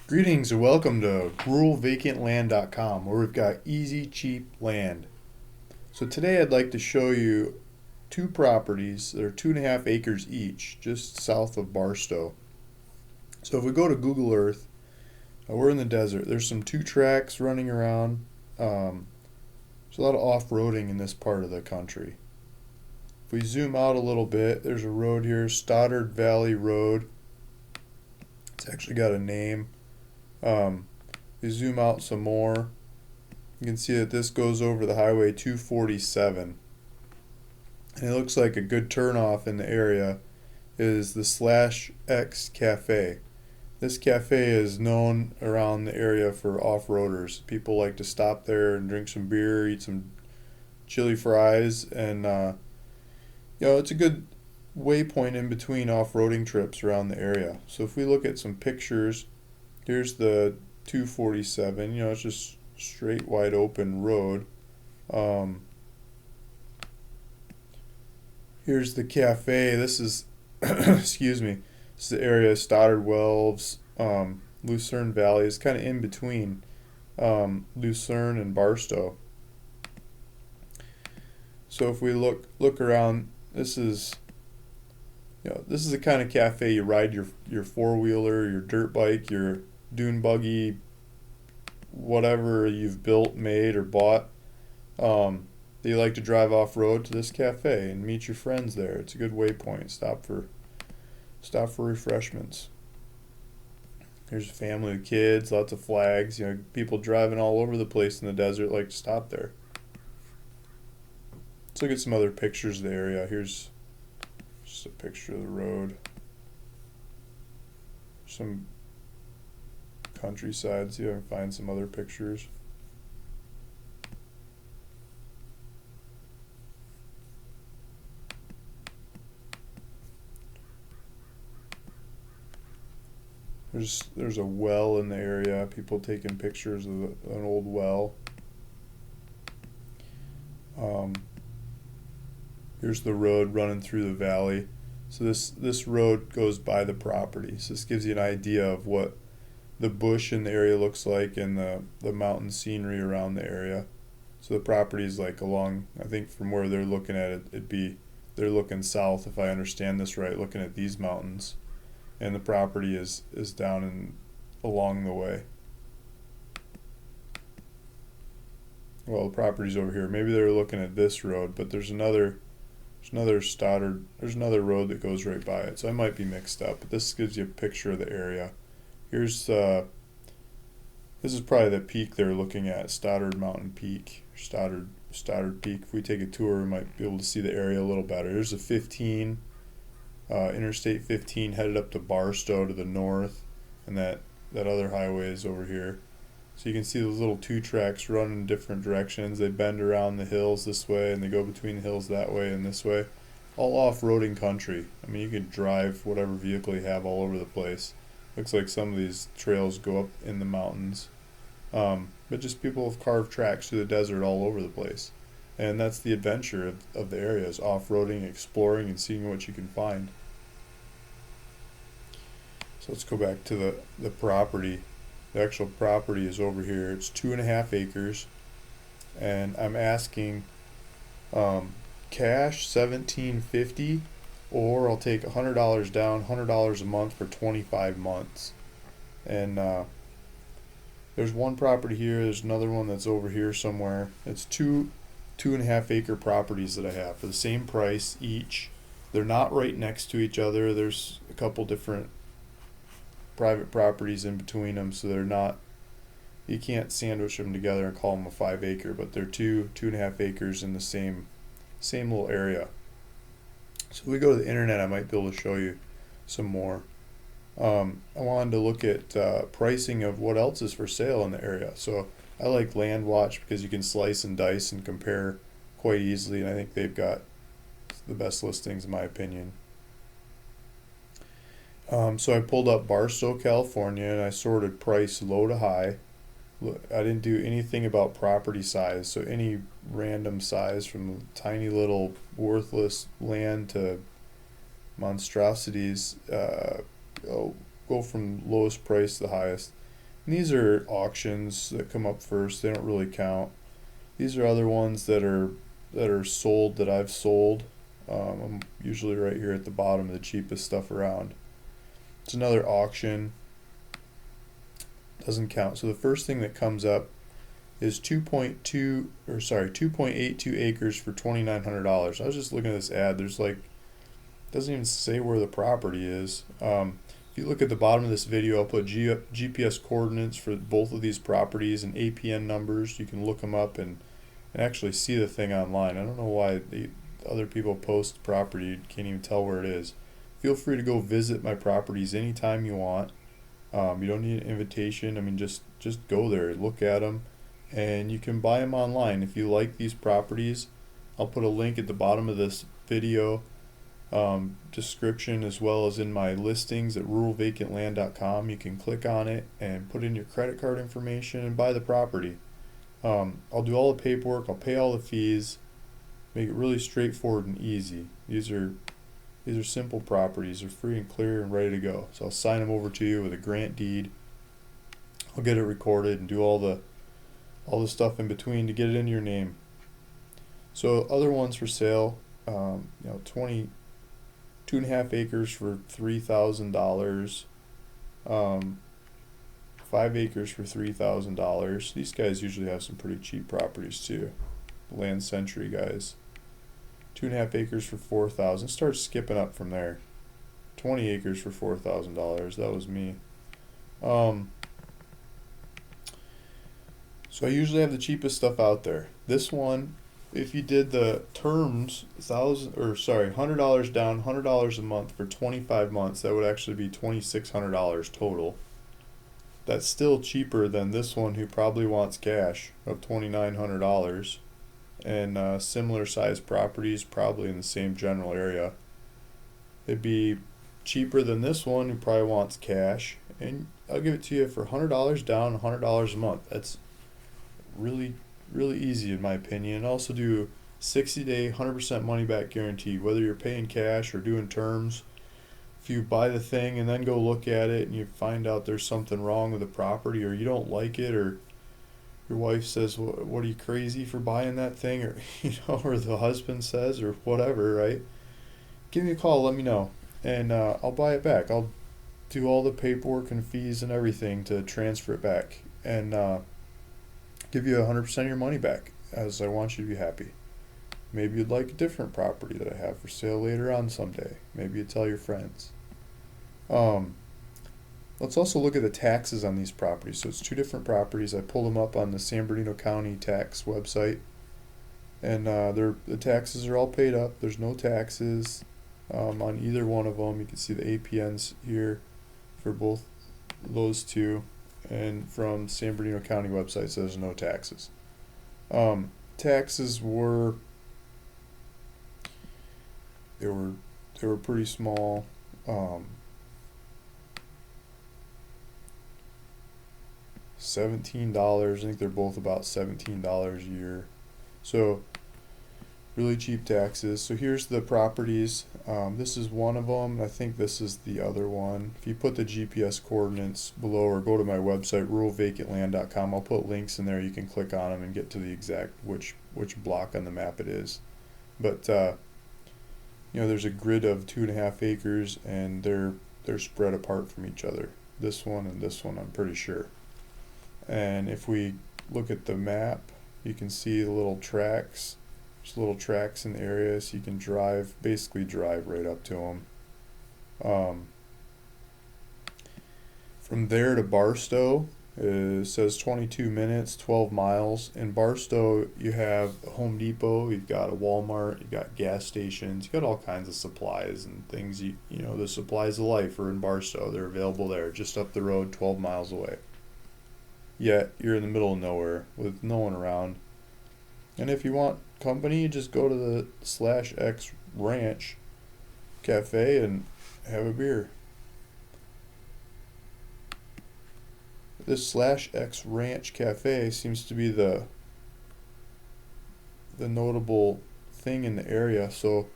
Greetings and welcome to ruralvacantland.com, where we've got easy, cheap land. So today I'd like to show you two properties that are 2.5 acres each, just south of Barstow. So if we go to Google Earth, we're in the desert. There's some two tracks running around. There's a lot of off-roading in this part of the country. If we zoom out a little bit, there's a road here, Stoddard Valley Road. It's actually got a name. We zoom out some more. You can see that this goes over the Highway 247. And it looks like a good turnoff in the area is the Slash X Cafe. This cafe is known around the area for off-roaders. People like to stop there and drink some beer, eat some chili fries, and it's a good waypoint in between off-roading trips around the area. So if we look at some pictures, here's the 247. It's just straight, wide open road. Here's the cafe. This is, excuse me, this is the area of Stoddard Wells, Lucerne Valley. It's kind of in between Lucerne and Barstow. So if we look around, this is the kind of cafe you ride your four wheeler, your dirt bike, your dune buggy, whatever you've built, made, or bought. You like to drive off road to this cafe and meet your friends there. It's a good waypoint. Stop for refreshments. Here's a family of kids, lots of flags. People driving all over the place in the desert like to stop there. Let's look at some other pictures of the area. Here's just a picture of the road. Some countryside. See if I can find some other pictures. There's a well in the area. People taking pictures of an old well. Here's the road running through the valley. So this road goes by the property. So this gives you an idea of what the bush in the area looks like and the mountain scenery around the area. So the property is like along, I think from where they're looking at it, they're looking south, if I understand this right, looking at these mountains. And the property is down and along the way. Well, the property's over here. Maybe they're looking at this road, but there's another road that goes right by it. So I might be mixed up, but this gives you a picture of the area. Here's this is probably the peak they're looking at, Stoddard Mountain Peak, Stoddard Peak. If we take a tour, we might be able to see the area a little better. Here's a 15, Interstate 15 headed up to Barstow to the north, and that other highway is over here. So you can see those little two tracks run in different directions. They bend around the hills this way, and they go between the hills that way and this way. All off-roading country. I mean, you can drive whatever vehicle you have all over the place. Looks like some of these trails go up in the mountains. But just people have carved tracks through the desert all over the place. And that's the adventure of the area, is off-roading, exploring, and seeing what you can find. So let's go back to the property. The actual property is over here. It's 2.5 acres. And I'm asking cash $1,750, or I'll take $100 down, $100 a month for 25 months. And there's one property here. There's another one that's over here somewhere. It's 2.5 acre properties that I have for the same price each. They're not right next to each other. There's a couple different private properties in between them, so they're not. You can't sandwich them together and call them a 5 acre, but they're 2.5 acres in the same little area. So if we go to the internet, I might be able to show you some more. I wanted to look at pricing of what else is for sale in the area. So I like Land Watch because you can slice and dice and compare quite easily, and I think they've got the best listings in my opinion. So I pulled up Barstow, California, and I sorted price low to high. I didn't do anything about property size, so any random size from tiny little worthless land to monstrosities. Go from lowest price to the highest. And these are auctions that come up first. They don't really count. These are other ones that are sold that I've sold. I'm usually right here at the bottom of the cheapest stuff around. It's another auction. Doesn't count. So the first thing that comes up is 2.82 acres for $2,900. I was just looking at this ad. There's like, doesn't even say where the property is. If you look at the bottom of this video, I'll put GPS coordinates for both of these properties and APN numbers. You can look them up and actually see the thing online. I don't know why other people post property, you can't even tell where it is. Feel free to go visit my properties anytime you want. You don't need an invitation. I mean, just go there, look at them, and you can buy them online. If you like these properties, I'll put a link at the bottom of this video description, as well as in my listings at ruralvacantland.com. You can click on it and put in your credit card information and buy the property. I'll do all the paperwork, I'll pay all the fees, make it really straightforward and easy. These are simple properties. They're free and clear and ready to go. So I'll sign them over to you with a grant deed. I'll get it recorded and do all the stuff in between to get it in your name. So other ones for sale, 2.5 acres for $3,000. 5 acres for $3,000. These guys usually have some pretty cheap properties too. The Land Century guys. 2.5 acres for $4,000. Start skipping up from there. 20 acres for $4,000. That was me. So I usually have the cheapest stuff out there. This one, if you did the terms, $100 down, $100 a month for 25 months, that would actually be $2,600 total. That's still cheaper than this one, who probably wants cash, of $2,900, and similar sized properties, probably in the same general area. It'd be cheaper than this one, who probably wants cash, and I'll give it to you for $100 down, $100 a month. That's really, really easy in my opinion. Also do 60-day 100% money back guarantee, whether you're paying cash or doing terms. If you buy the thing and then go look at it and you find out there's something wrong with the property, or you don't like it, or your wife says, what are you, crazy for buying that thing, or or the husband says, or whatever, right? Give me a call, let me know, and I'll buy it back. I'll do all the paperwork and fees and everything to transfer it back, and give you 100% of your money back, as I want you to be happy. Maybe you'd like a different property that I have for sale later on someday. Maybe you tell your friends. Let's also look at the taxes on these properties. So it's two different properties. I pulled them up on the San Bernardino County tax website, and the taxes are all paid up. There's no taxes on either one of them. You can see the APNs here for both those two, and from San Bernardino County website says there's no taxes. Taxes were they were pretty small. $17. I think they're both about $17 a year. So really cheap taxes. So here's the properties. This is one of them. I think this is the other one. If you put the GPS coordinates below, or go to my website ruralvacantland.com, I'll put links in there. You can click on them and get to the exact which block on the map it is. But there's a grid of 2.5 acres, and they're spread apart from each other. This one and this one, I'm pretty sure. And if we look at the map, you can see the little tracks. There's little tracks in the area, so you can basically drive right up to them. From there to Barstow, it says 22 minutes, 12 miles. In Barstow, you have a Home Depot, you've got a Walmart, you've got gas stations, you've got all kinds of supplies and things. The supplies of life are in Barstow. They're available there, just up the road, 12 miles away. Yet you're in the middle of nowhere with no one around. And if you want company, you just go to the /X Ranch Cafe and have a beer. This /X Ranch Cafe seems to be the notable thing in the area. So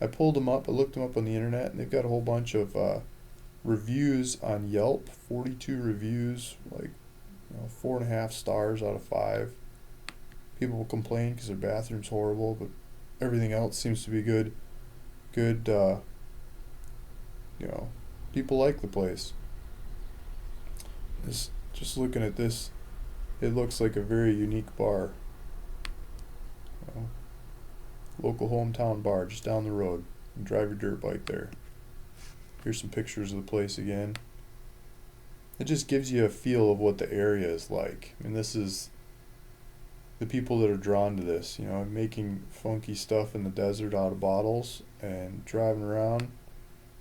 I pulled them up, I looked them up on the internet, and they've got a whole bunch of reviews on Yelp. 42 reviews, like 4.5 stars out of 5. People will complain because their bathroom's horrible, but everything else seems to be good. Good, you know, people like the place. Just looking at this, it looks like a very unique bar. You know, local hometown bar just down the road. You drive your dirt bike there. Here's some pictures of the place again. It just gives you a feel of what the area is like. I mean, this is the people that are drawn to this, making funky stuff in the desert out of bottles and driving around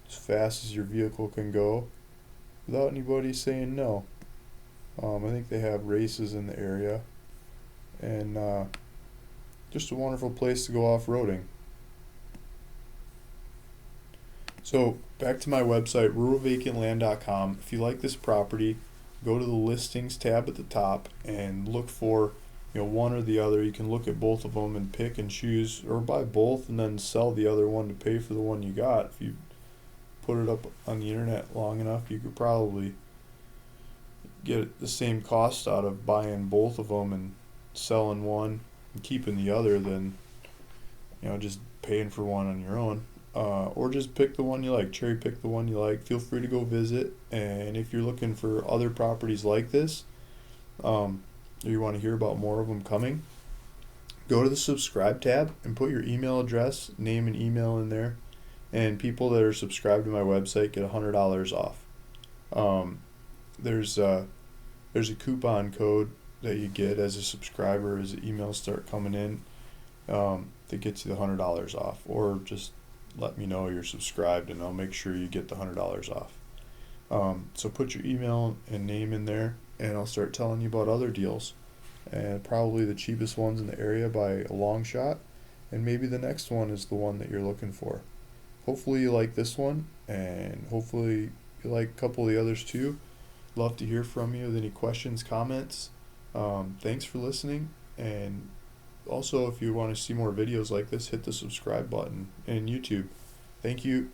as fast as your vehicle can go without anybody saying no. I think they have races in the area, and just a wonderful place to go off-roading. So back to my website, ruralvacantland.com. If you like this property, go to the listings tab at the top and look for one or the other. You can look at both of them and pick and choose, or buy both and then sell the other one to pay for the one you got. If you put it up on the internet long enough, you could probably get the same cost out of buying both of them and selling one and keeping the other than just paying for one on your own. Or just pick the one you like, cherry pick the one you like. Feel free to go visit, and if you're looking for other properties like this, or you want to hear about more of them coming, go to the subscribe tab and put your email address, name, and email in there, and people that are subscribed to my website get $100 off. There's a coupon code that you get as a subscriber as the emails start coming in, that gets you the $100 off. Or just let me know you're subscribed and I'll make sure you get the $100 off. So put your email and name in there, and I'll start telling you about other deals, and probably the cheapest ones in the area by a long shot, and maybe the next one is the one that you're looking for. Hopefully you like this one, and hopefully you like a couple of the others too. Love to hear from you with any questions, comments. Thanks for listening, and also if you want to see more videos like this, hit the subscribe button in YouTube. Thank you.